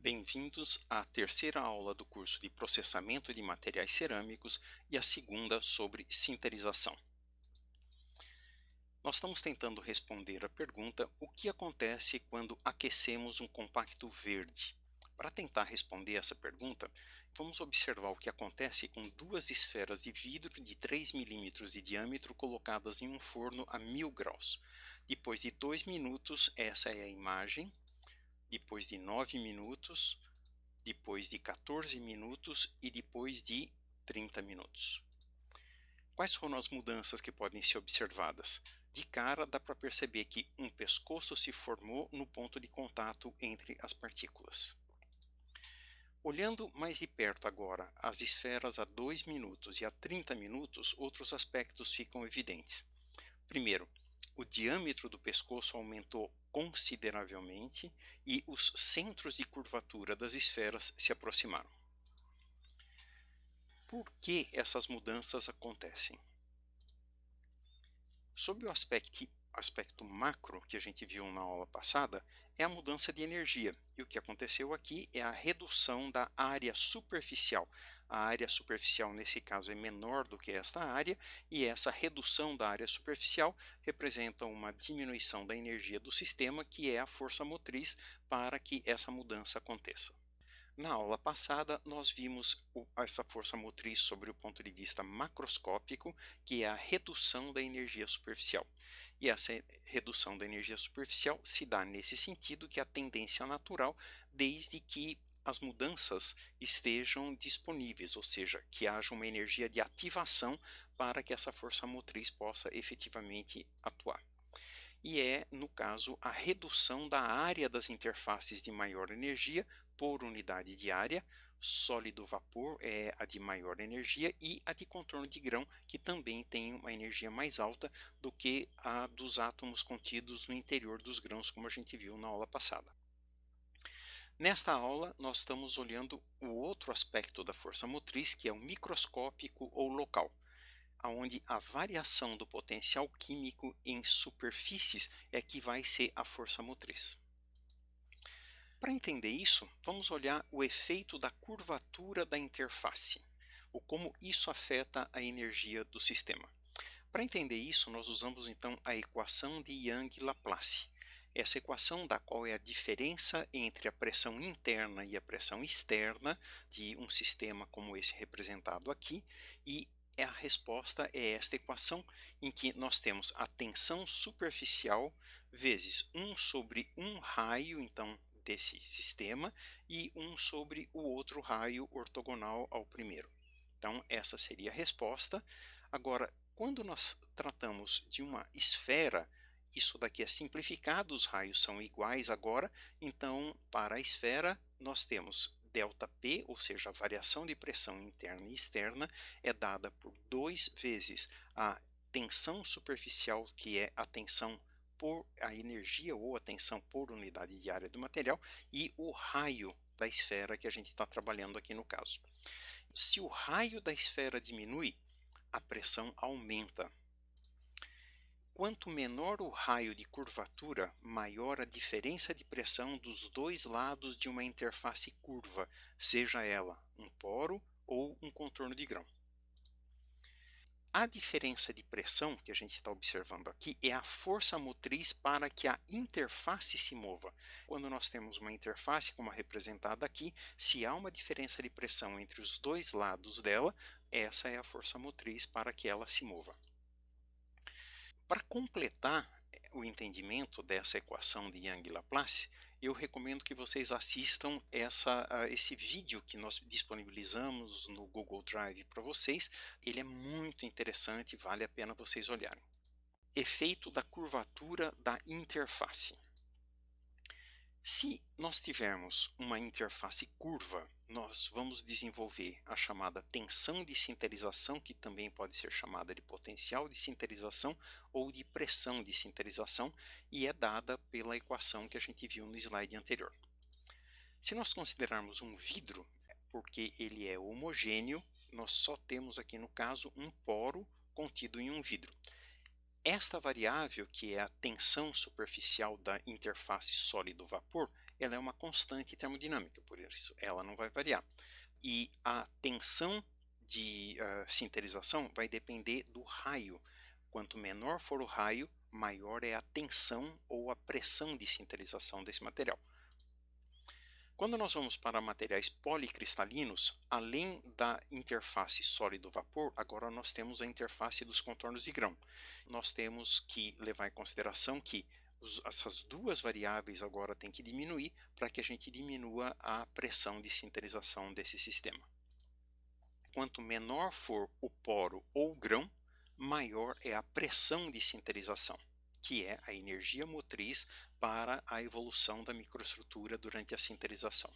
Bem-vindos à terceira aula do curso de Processamento de Materiais Cerâmicos e a segunda sobre sinterização. Nós estamos tentando responder a pergunta: o que acontece quando aquecemos um compacto verde? Para tentar responder essa pergunta, vamos observar o que acontece com duas esferas de vidro de 3 milímetros de diâmetro colocadas em um forno a 1000 graus. Depois de 2 minutos, essa é a imagem. Depois de 9 minutos, depois de 14 minutos e depois de 30 minutos. Quais foram as mudanças que podem ser observadas? De cara, dá para perceber que um pescoço se formou no ponto de contato entre as partículas. Olhando mais de perto agora as esferas a 2 minutos e a 30 minutos, outros aspectos ficam evidentes. Primeiro, o diâmetro do pescoço aumentou consideravelmente e os centros de curvatura das esferas se aproximaram. Por que essas mudanças acontecem? Sob o aspecto macro que a gente viu na aula passada, é a mudança de energia. E o que aconteceu aqui é a redução da área superficial. A área superficial, nesse caso, é menor do que esta área, e essa redução da área superficial representa uma diminuição da energia do sistema, que é a força motriz para que essa mudança aconteça. Na aula passada, nós vimos essa força motriz sobre o ponto de vista macroscópico, que é a redução da energia superficial. E essa redução da energia superficial se dá nesse sentido, que é a tendência natural, desde que as mudanças estejam disponíveis, ou seja, que haja uma energia de ativação para que essa força motriz possa efetivamente atuar. E é, no caso, a redução da área das interfaces de maior energia por unidade de área. Sólido-vapor é a de maior energia, e a de contorno de grão, que também tem uma energia mais alta do que a dos átomos contidos no interior dos grãos, como a gente viu na aula passada. Nesta aula, nós estamos olhando o outro aspecto da força motriz, que é o microscópico ou local, onde a variação do potencial químico em superfícies é que vai ser a força motriz. Para entender isso, vamos olhar o efeito da curvatura da interface, ou como isso afeta a energia do sistema. Para entender isso, nós usamos então a equação de Young-Laplace. Essa equação, da qual é a diferença entre a pressão interna e a pressão externa de um sistema como esse representado aqui, e a resposta é esta equação, em que nós temos a tensão superficial vezes 1 sobre um raio, então, desse sistema, e 1 sobre o outro raio ortogonal ao primeiro. Então, essa seria a resposta. Agora, quando nós tratamos de uma esfera, isso daqui é simplificado, os raios são iguais agora, então, para a esfera, nós temos ΔP, ou seja, a variação de pressão interna e externa, é dada por 2 vezes a tensão superficial, que é a tensão por a energia ou a tensão por unidade de área do material, e o raio da esfera que a gente está trabalhando aqui no caso. Se o raio da esfera diminui, a pressão aumenta. Quanto menor o raio de curvatura, maior a diferença de pressão dos dois lados de uma interface curva, seja ela um poro ou um contorno de grão. A diferença de pressão que a gente está observando aqui é a força motriz para que a interface se mova. Quando nós temos uma interface, como a representada aqui, se há uma diferença de pressão entre os dois lados dela, essa é a força motriz para que ela se mova. Para completar o entendimento dessa equação de Young-Laplace, eu recomendo que vocês assistam esse vídeo que nós disponibilizamos no Google Drive para vocês. Ele é muito interessante, vale a pena vocês olharem. Efeito da curvatura da interface. Se nós tivermos uma interface curva, nós vamos desenvolver a chamada tensão de sinterização, que também pode ser chamada de potencial de sinterização ou de pressão de sinterização, e é dada pela equação que a gente viu no slide anterior. Se nós considerarmos um vidro, porque ele é homogêneo, nós só temos aqui no caso um poro contido em um vidro. Esta variável, que é a tensão superficial da interface sólido-vapor, ela é uma constante termodinâmica, por isso ela não vai variar. E a tensão de sinterização vai depender do raio. Quanto menor for o raio, maior é a tensão ou a pressão de sinterização desse material. Quando nós vamos para materiais policristalinos, além da interface sólido-vapor, agora nós temos a interface dos contornos de grão. Nós temos que levar em consideração que essas duas variáveis agora têm que diminuir para que a gente diminua a pressão de sinterização desse sistema. Quanto menor for o poro ou o grão, maior é a pressão de sinterização, que é a energia motriz para a evolução da microestrutura durante a sinterização.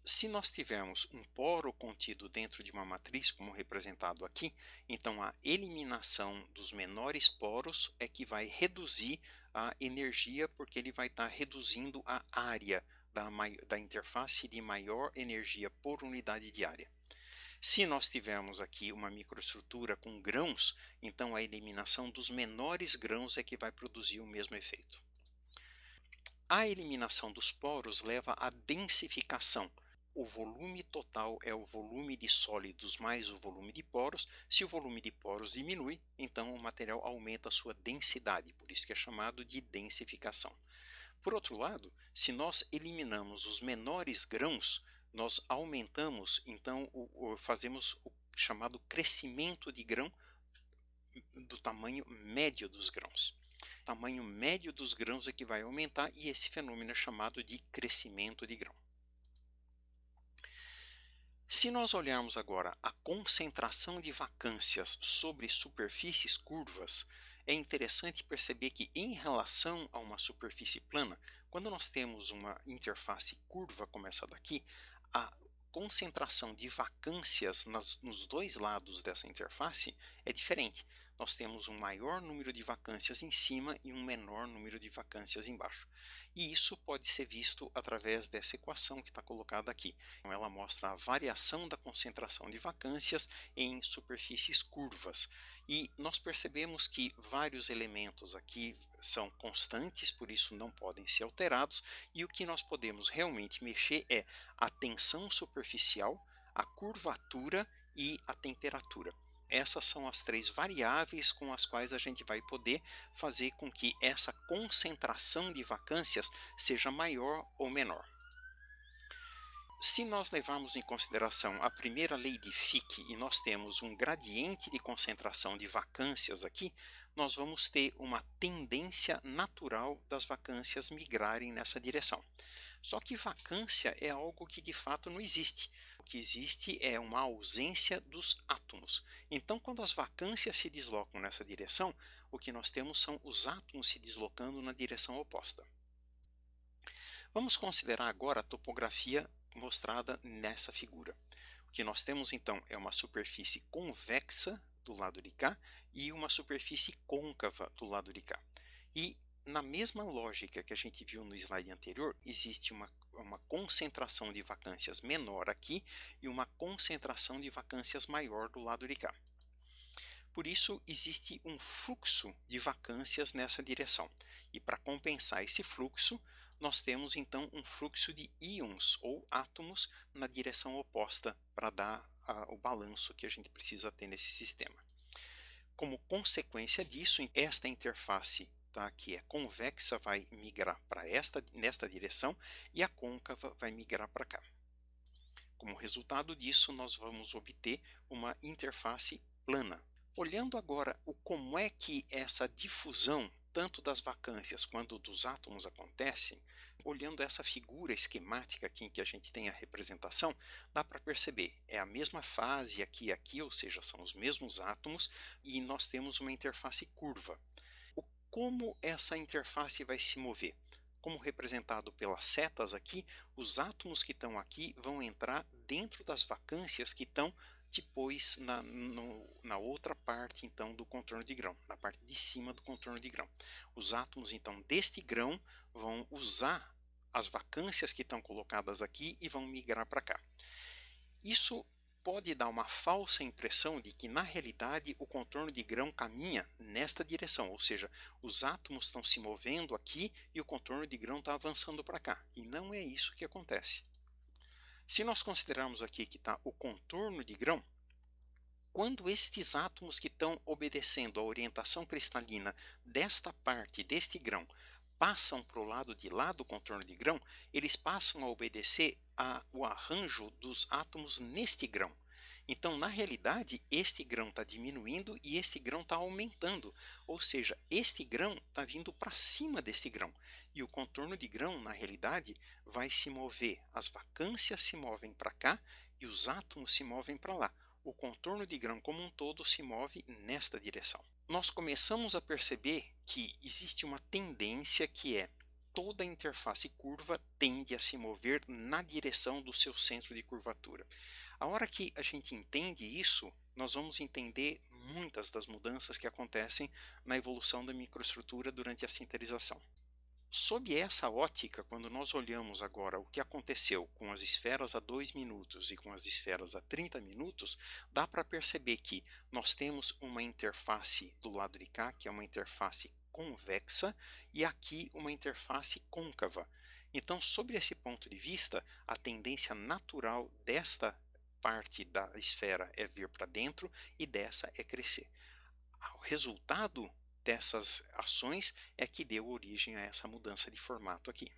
Se nós tivermos um poro contido dentro de uma matriz, como representado aqui, então a eliminação dos menores poros é que vai reduzir a energia, porque ele vai estar reduzindo a área da interface de maior energia por unidade de área. Se nós tivermos aqui uma microestrutura com grãos, então a eliminação dos menores grãos é que vai produzir o mesmo efeito. A eliminação dos poros leva à densificação. O volume total é o volume de sólidos mais o volume de poros. Se o volume de poros diminui, então o material aumenta a sua densidade, por isso que é chamado de densificação. Por outro lado, se nós eliminamos os menores grãos, nós aumentamos, então fazemos o chamado crescimento de grão do tamanho médio dos grãos. O tamanho médio dos grãos é que vai aumentar e esse fenômeno é chamado de crescimento de grão. Se nós olharmos agora a concentração de vacâncias sobre superfícies curvas, é interessante perceber que em relação a uma superfície plana, quando nós temos uma interface curva como essa daqui, a concentração de vacâncias nos dois lados dessa interface é diferente. Nós temos um maior número de vacâncias em cima e um menor número de vacâncias embaixo. E isso pode ser visto através dessa equação que está colocada aqui. Ela mostra a variação da concentração de vacâncias em superfícies curvas. E nós percebemos que vários elementos aqui são constantes, por isso não podem ser alterados, e o que nós podemos realmente mexer é a tensão superficial, a curvatura e a temperatura. Essas são as três variáveis com as quais a gente vai poder fazer com que essa concentração de vacâncias seja maior ou menor. Se nós levarmos em consideração a primeira lei de Fick e nós temos um gradiente de concentração de vacâncias aqui, nós vamos ter uma tendência natural das vacâncias migrarem nessa direção. Só que vacância é algo que de fato não existe. O que existe é uma ausência dos átomos. Então, quando as vacâncias se deslocam nessa direção, o que nós temos são os átomos se deslocando na direção oposta. Vamos considerar agora a topografia mostrada nessa figura. O que nós temos então é uma superfície convexa do lado de cá e uma superfície côncava do lado de cá. E na mesma lógica que a gente viu no slide anterior, existe uma concentração de vacâncias menor aqui e uma concentração de vacâncias maior do lado de cá. Por isso, existe um fluxo de vacâncias nessa direção. E para compensar esse fluxo, nós temos então um fluxo de íons ou átomos na direção oposta para dar o balanço que a gente precisa ter nesse sistema. Como consequência disso, esta interface que é convexa vai migrar para nesta direção e a côncava vai migrar para cá. Como resultado disso, nós vamos obter uma interface plana. Olhando agora como é que essa difusão, tanto das vacâncias quanto dos átomos, acontece, olhando essa figura esquemática aqui em que a gente tem a representação, dá para perceber, é a mesma fase aqui e aqui, ou seja, são os mesmos átomos, e nós temos uma interface curva. Como essa interface vai se mover? Como representado pelas setas aqui, os átomos que estão aqui vão entrar dentro das vacâncias que estão depois na outra parte então do contorno de grão, na parte de cima do contorno de grão. Os átomos então deste grão vão usar as vacâncias que estão colocadas aqui e vão migrar para cá. Isso pode dar uma falsa impressão de que, na realidade, o contorno de grão caminha nesta direção, ou seja, os átomos estão se movendo aqui e o contorno de grão está avançando para cá. E não é isso que acontece. Se nós considerarmos aqui que está o contorno de grão, quando estes átomos que estão obedecendo à orientação cristalina desta parte, deste grão, passam para o lado de lá do contorno de grão, eles passam a obedecer ao arranjo dos átomos neste grão. Então, na realidade, este grão está diminuindo e este grão está aumentando. Ou seja, este grão está vindo para cima deste grão. E o contorno de grão, na realidade, vai se mover. As vacâncias se movem para cá e os átomos se movem para lá. O contorno de grão como um todo se move nesta direção. Nós começamos a perceber que existe uma tendência que é toda interface curva tende a se mover na direção do seu centro de curvatura. A hora que a gente entende isso, nós vamos entender muitas das mudanças que acontecem na evolução da microestrutura durante a sinterização. Sob essa ótica, quando nós olhamos agora o que aconteceu com as esferas a 2 minutos e com as esferas a 30 minutos, dá para perceber que nós temos uma interface do lado de cá, que é uma interface convexa, e aqui uma interface côncava. Então, sob esse ponto de vista, a tendência natural desta parte da esfera é vir para dentro e dessa é crescer. O resultado dessas ações é que deu origem a essa mudança de formato aqui.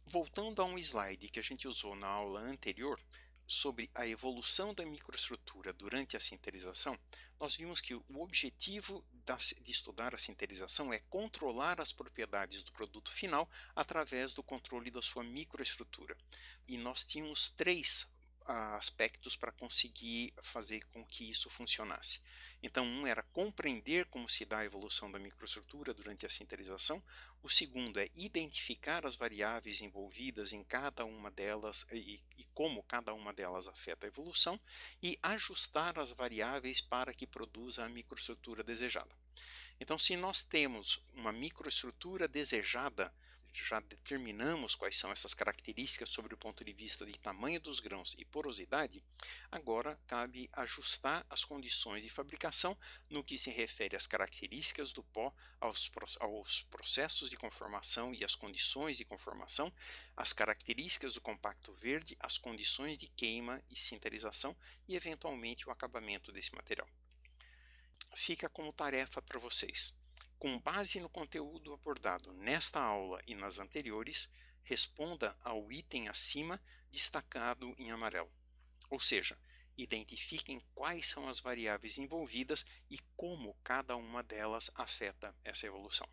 Voltando a um slide que a gente usou na aula anterior, sobre a evolução da microestrutura durante a sinterização, nós vimos que o objetivo de estudar a sinterização é controlar as propriedades do produto final através do controle da sua microestrutura. E nós tínhamos três aspectos para conseguir fazer com que isso funcionasse. Então, um era compreender como se dá a evolução da microestrutura durante a sinterização. O segundo é identificar as variáveis envolvidas em cada uma delas e como cada uma delas afeta a evolução e ajustar as variáveis para que produza a microestrutura desejada. Então, se nós temos uma microestrutura desejada, já determinamos quais são essas características sobre o ponto de vista de tamanho dos grãos e porosidade, agora cabe ajustar as condições de fabricação no que se refere às características do pó, aos processos de conformação e as condições de conformação, as características do compacto verde, as condições de queima e sinterização e, eventualmente, o acabamento desse material. Fica como tarefa para vocês. Com base no conteúdo abordado nesta aula e nas anteriores, responda ao item acima destacado em amarelo. Ou seja, identifiquem quais são as variáveis envolvidas e como cada uma delas afeta essa evolução.